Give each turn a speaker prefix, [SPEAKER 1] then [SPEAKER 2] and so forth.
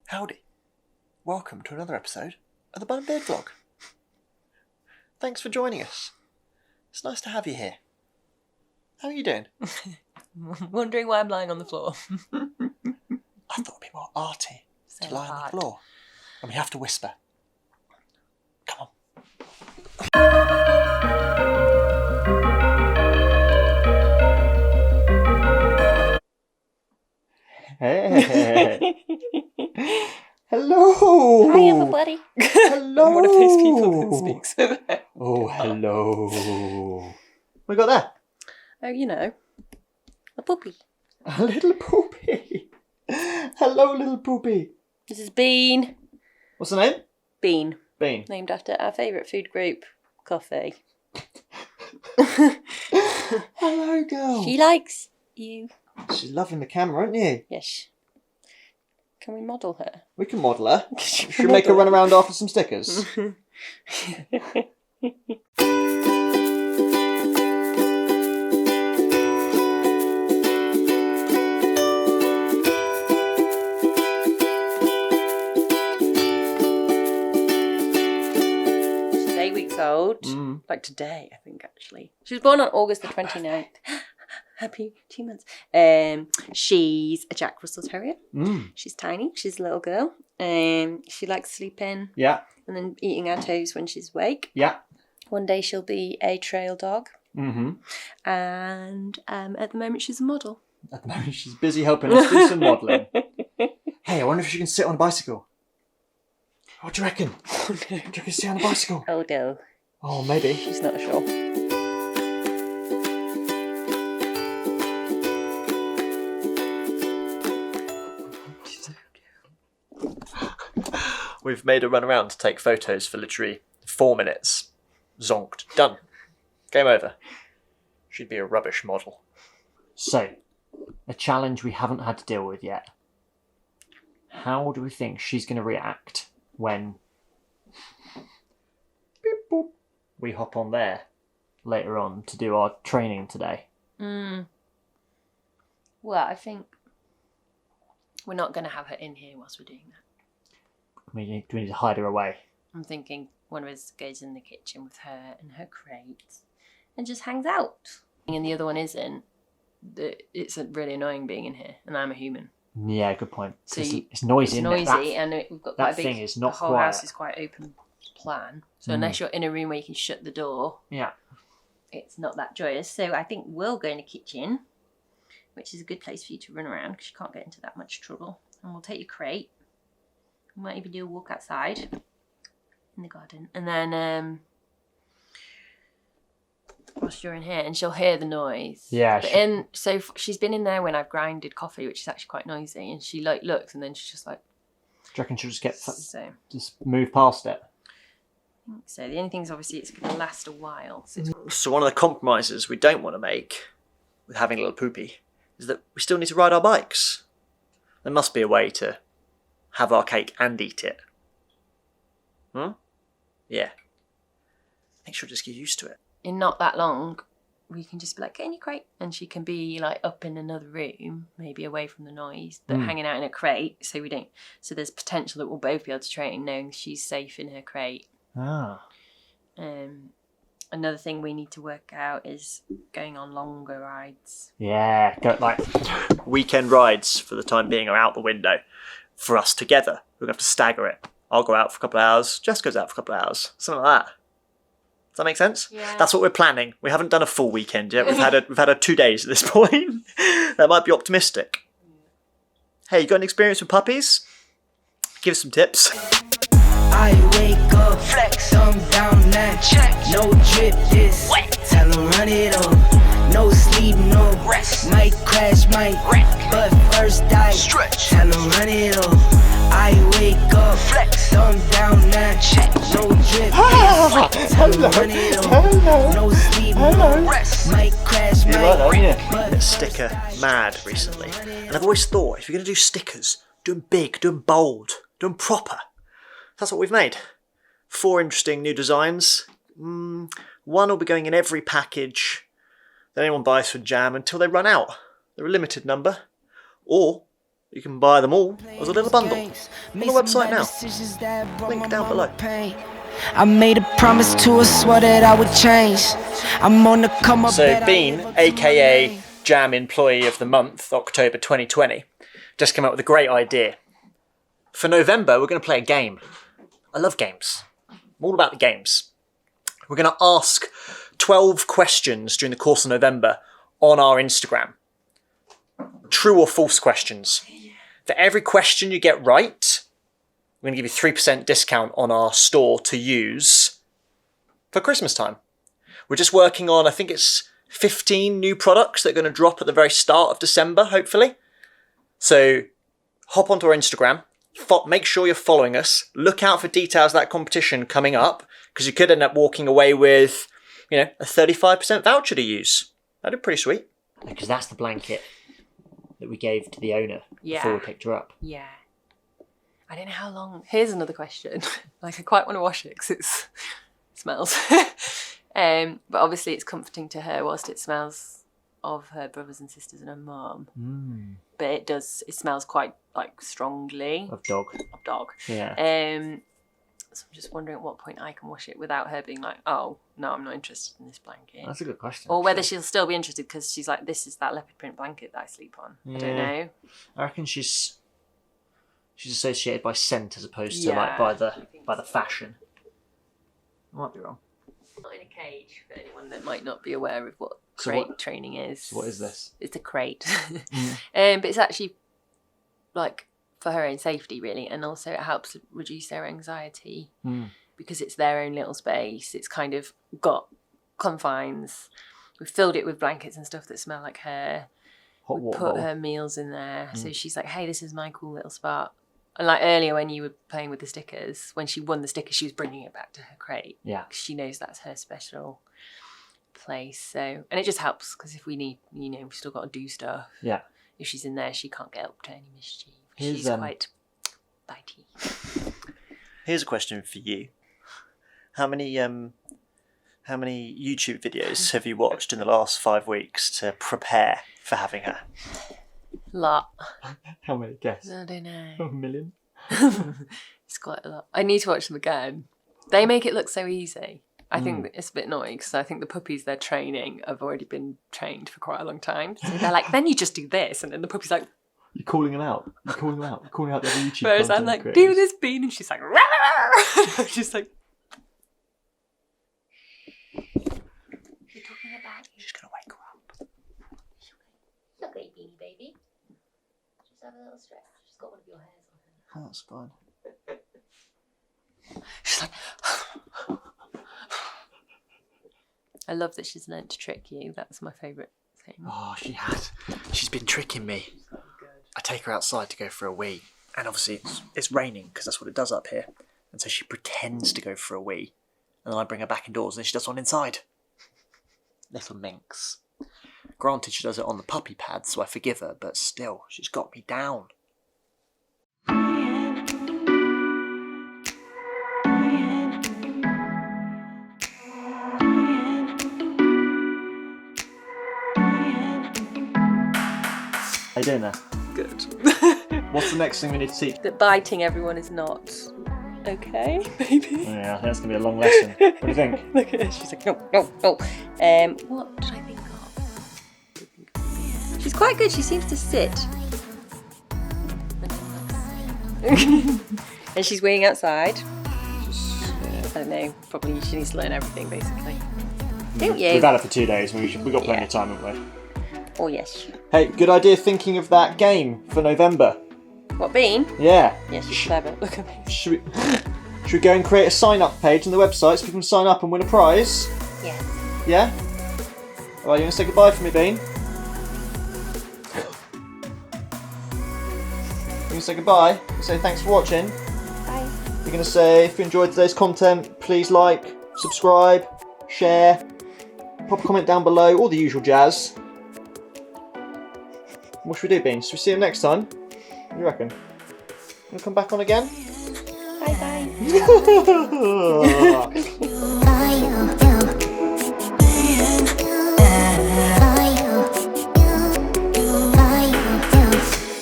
[SPEAKER 1] Howdy. Welcome to another episode of the Bun and Beard Vlog. Thanks for joining us. It's nice to have you here. How are you doing?
[SPEAKER 2] Wondering why I'm lying on the floor.
[SPEAKER 1] I thought it'd be more arty to lie on the floor. And we have to whisper. Come on. Hey. Hello.
[SPEAKER 2] Hi, everybody.
[SPEAKER 1] Hello.
[SPEAKER 2] I'm one of those people that speaks.
[SPEAKER 1] Oh, hello. We got there.
[SPEAKER 2] Oh, you know, a puppy.
[SPEAKER 1] A little poopy. Hello, little poopy.
[SPEAKER 2] This is Bean.
[SPEAKER 1] What's the name?
[SPEAKER 2] Bean.
[SPEAKER 1] Bean.
[SPEAKER 2] Named after our favourite food group, coffee.
[SPEAKER 1] Hello, girl.
[SPEAKER 2] She likes you.
[SPEAKER 1] She's loving the camera, aren't you?
[SPEAKER 2] Yes. Can we model her?
[SPEAKER 1] We can model her. Should we make her run around after some stickers?
[SPEAKER 2] She's 8 weeks old. Like today, I think, actually. She was born on August the 29th. Happy 2 months. She's a Jack Russell Terrier. She's tiny. She's a little girl. She likes sleeping.
[SPEAKER 1] Yeah.
[SPEAKER 2] And then eating our toes when she's awake.
[SPEAKER 1] Yeah.
[SPEAKER 2] One day she'll be a trail dog.
[SPEAKER 1] Mm-hmm.
[SPEAKER 2] And at the moment she's a model.
[SPEAKER 1] At the moment she's busy helping us do some modelling. Hey, I wonder if she can sit on a bicycle. What do you reckon?
[SPEAKER 2] Oh, no.
[SPEAKER 1] Do you reckon sit on a bicycle?
[SPEAKER 2] Oh, no.
[SPEAKER 1] Oh, maybe.
[SPEAKER 2] She's not sure.
[SPEAKER 1] We've made a run around to take photos for literally 4 minutes. Zonked. Done. Game over. She'd be a rubbish model. So, a challenge we haven't had to deal with yet. How do we think she's going to react when beep, boop, we hop on there later on to do our training today?
[SPEAKER 2] Well, I think we're not going to have her in here whilst we're doing that.
[SPEAKER 1] Do we need to hide her away?
[SPEAKER 2] I'm thinking one of us goes in the kitchen with her and her crate and just hangs out. And the other one isn't. It's really annoying being in here, and I'm a human.
[SPEAKER 1] Yeah, good point.
[SPEAKER 2] So
[SPEAKER 1] it's noisy.
[SPEAKER 2] It's noisy, and we've got quite a big.
[SPEAKER 1] Thing is not
[SPEAKER 2] the whole
[SPEAKER 1] quiet.
[SPEAKER 2] house is quite open plan. So unless you're in a room where you can shut the door,
[SPEAKER 1] Yeah.
[SPEAKER 2] it's not that joyous. So I think we'll go in the kitchen, which is a good place for you to run around because you can't get into that much trouble. And we'll take your crate. We might even do a walk outside in the garden, and then whilst you're in here, and she'll hear the noise.
[SPEAKER 1] Yeah.
[SPEAKER 2] So she's been in there when I've grinded coffee, which is actually quite noisy, and she like looks, and then she's just like.
[SPEAKER 1] Do you reckon she'll just
[SPEAKER 2] So.
[SPEAKER 1] just move past it?
[SPEAKER 2] I think so. The only thing is obviously it's going to last a while.
[SPEAKER 1] So one of the compromises we don't want to make with having a little poopy is that we still need to ride our bikes. There must be a way to have our cake and eat it. Yeah. I think she'll just get used to it.
[SPEAKER 2] In not that long, we can just be like, get in your crate, and she can be like up in another room, maybe away from the noise, but hanging out in a crate, so we don't. So there's potential that we'll both be able to train, knowing she's safe in her crate.
[SPEAKER 1] Ah.
[SPEAKER 2] Another thing we need to work out is going on longer rides.
[SPEAKER 1] Yeah, weekend rides for the time being are out the window. For us together, we're going to have to stagger it. I'll go out for a couple of hours, Jess goes out for a couple of hours, something like that. Does that make sense?
[SPEAKER 2] Yeah.
[SPEAKER 1] That's what we're planning. We haven't done a full weekend yet. We've had a 2 days at this point. That might be optimistic. Hey, you got an experience with puppies? Give us some tips.
[SPEAKER 3] I wake up, flex, thumb down, now check. No drip, this wet. Tell 'em run it up. No sleep, no rest. Might crash, might wreck. But first I stretch. Tell 'em run it up. I wake up, flex, thumb down, now check. No drip, this tell 'em run it up. No sleep, no rest. Might crash, might wreck.
[SPEAKER 1] Been sticker mad recently, and I've always thought if you're going to do stickers, do them big, do them bold, do them proper. That's what we've made. 4 interesting new designs. One will be going in every package that anyone buys for Jam until they run out. They're a limited number. Or You can buy them all as a little bundle on the website now. Link down below.
[SPEAKER 3] I made a promise to her, swore that I would change. I'm on the come up.
[SPEAKER 1] So Bean, aka Jam Employee of the Month, October 2020, just came up with a great idea. For November, we're going to play a game. I love games. I'm all about the games. We're going to ask 12 questions during the course of November on our Instagram. True or false questions. For every question you get right, we're going to give you 3% discount on our store to use for Christmas time. We're just working on, I think it's 15 new products that are going to drop at the very start of December, hopefully. So hop onto our Instagram, make sure you're following us, look out for details of that competition coming up, because you could end up walking away with, a 35% voucher to use. That'd be pretty sweet. Because that's the blanket that we gave to the owner before we picked her up.
[SPEAKER 2] Yeah. I don't know how long. Here's another question. I quite want to wash it because it smells. But obviously it's comforting to her whilst it smells of her brothers and sisters and her mum. But it smells quite strongly.
[SPEAKER 1] Of dog. Yeah.
[SPEAKER 2] So I'm just wondering at what point I can wash it without her being like, oh, no, I'm not interested in this blanket.
[SPEAKER 1] That's a good question.
[SPEAKER 2] Or whether she'll still be interested because she's like, this is that leopard print blanket that I sleep on. I don't know.
[SPEAKER 1] I reckon she's associated by scent as opposed to by the fashion. I might be wrong.
[SPEAKER 2] Not in a cage for anyone that might not be aware of what crate training is.
[SPEAKER 1] So what is this?
[SPEAKER 2] It's a crate. But it's actually for her own safety really, and also it helps reduce their anxiety because it's their own little space. It's kind of got confines. We've filled it with blankets and stuff that smell like her.
[SPEAKER 1] Hot water
[SPEAKER 2] put
[SPEAKER 1] bottle.
[SPEAKER 2] her meals in there, so she's like, hey, this is my cool little spot. And earlier when you were playing with the stickers, when she won the sticker, she was bringing it back to her crate.
[SPEAKER 1] Yeah.
[SPEAKER 2] 'Cause she knows that's her special place. So, and it just helps because if we need, we've still got to do stuff.
[SPEAKER 1] Yeah.
[SPEAKER 2] If she's in there, she can't get up to any mischief.
[SPEAKER 1] She's
[SPEAKER 2] quite bitey.
[SPEAKER 1] Here's a question for you. How many YouTube videos have you watched in the last 5 weeks to prepare for having her?
[SPEAKER 2] Lot.
[SPEAKER 1] How many? Guess.
[SPEAKER 2] I don't know.
[SPEAKER 1] A million?
[SPEAKER 2] It's quite a lot. I need to watch them again. They make it look so easy. I think it's a bit annoying because I think the puppies they're training have already been trained for quite a long time. So they're like, then you just do this. And then the puppy's like...
[SPEAKER 1] You're calling them out. You're calling the other YouTube
[SPEAKER 2] Whereas I'm like,
[SPEAKER 1] creators.
[SPEAKER 2] do this, Bean. And she's like... I'm just like... You're talking about...
[SPEAKER 1] She's going to wake her up.
[SPEAKER 2] Look at you, Beanie baby. Just have a little stretch. She's got one of your hairs on her.
[SPEAKER 1] Oh, that's fine.
[SPEAKER 2] She's like... I love that she's learnt to trick you. That's my favourite thing.
[SPEAKER 1] Oh, she has. She's been tricking me. I take her outside to go for a wee. And obviously it's raining because that's what it does up here. And so she pretends to go for a wee. And then I bring her back indoors and then she does one inside. Little minx. Granted, she does it on the puppy pad, so I forgive her. But still, she's got me down. How you doing there?
[SPEAKER 2] Good.
[SPEAKER 1] What's the next thing we need to teach?
[SPEAKER 2] That biting everyone is not okay, maybe.
[SPEAKER 1] Yeah, I think that's going to be a long lesson. What do you think?
[SPEAKER 2] Look at her. She's like, no. What did I think of? She's quite good. She seems to sit. And she's weeing outside. I don't know. Probably she needs to learn everything, basically. Don't you?
[SPEAKER 1] We've had it for 2 days. We've got plenty of time, haven't we?
[SPEAKER 2] Oh, yes.
[SPEAKER 1] Hey, good idea thinking of that game for November.
[SPEAKER 2] What, Bean?
[SPEAKER 1] Yeah.
[SPEAKER 2] Yeah, she's clever. Look at me.
[SPEAKER 1] Should we go and create a sign-up page on the website so people can sign up and win a prize?
[SPEAKER 2] Yes.
[SPEAKER 1] Yeah? Alright, you going to say goodbye for me, Bean? You going to say goodbye? You say thanks for watching?
[SPEAKER 2] Bye.
[SPEAKER 1] You're going to say, if you enjoyed today's content, please like, subscribe, share, pop a comment down below, all the usual jazz. What should we do, Bean? Should we see him next time? What do you reckon? Wanna come back on again?
[SPEAKER 2] Bye bye.